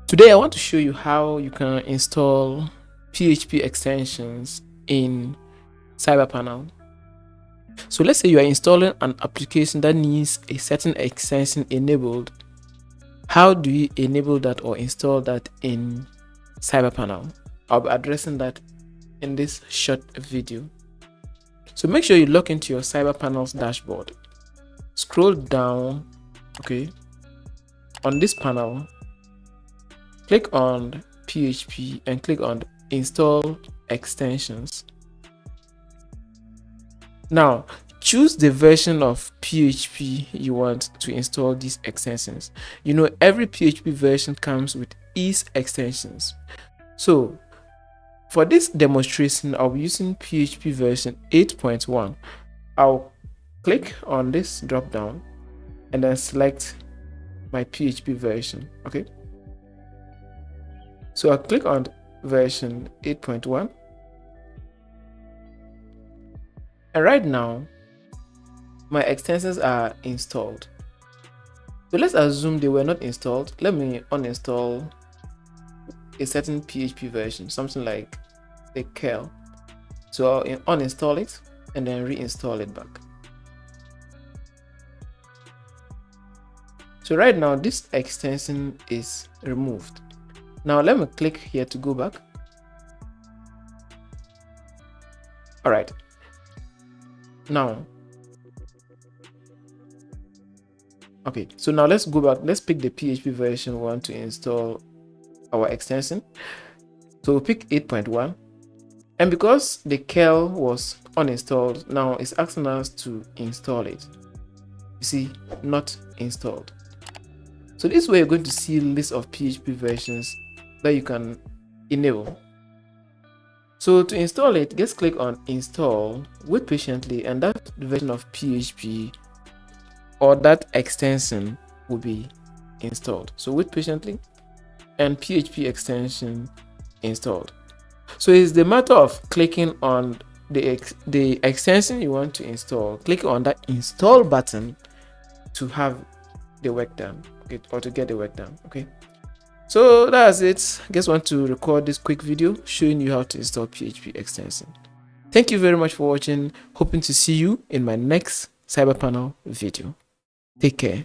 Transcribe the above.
Today I want to show you how you can install PHP extensions in CyberPanel. So let's say you are installing an application that needs a certain extension enabled. How do you enable that or install that in CyberPanel? I'll be addressing that in this short video. So make sure you log into your CyberPanel's dashboard. Scroll down, okay, on this panel. Click on PHP and click on install extensions. Now choose the version of PHP you want to install these extensions. You know, every PHP version comes with ease extensions. So for this demonstration, I'll be using PHP version 8.1. I'll click on this drop down and then select my PHP version. Okay, so I'll click on version 8.1, and right now my extensions are installed. So let's assume they were not installed. Let me uninstall a certain PHP version, something like the curl. So I'll uninstall it and then reinstall it back. So right now this extension is removed. Now let me click here to go back. All right. Now, okay, so now let's go back. Let's pick the PHP version we want to install our extension. So we'll pick 8.1. And because the curl was uninstalled, now it's asking us to install it. You see, not installed. So this way you're going to see a list of PHP versions that you can enable. So to install it, just click on install, wait patiently, and that version of PHP or that extension will be installed. So wait patiently and PHP extension installed. So it's the matter of clicking on the extension you want to install, click on that install button to have the work done, okay, or to get the work done. Okay, so that's it. I just want to record this quick video showing you how to install PHP extension. Thank you very much for watching. Hoping to see you in my next CyberPanel video. Take care.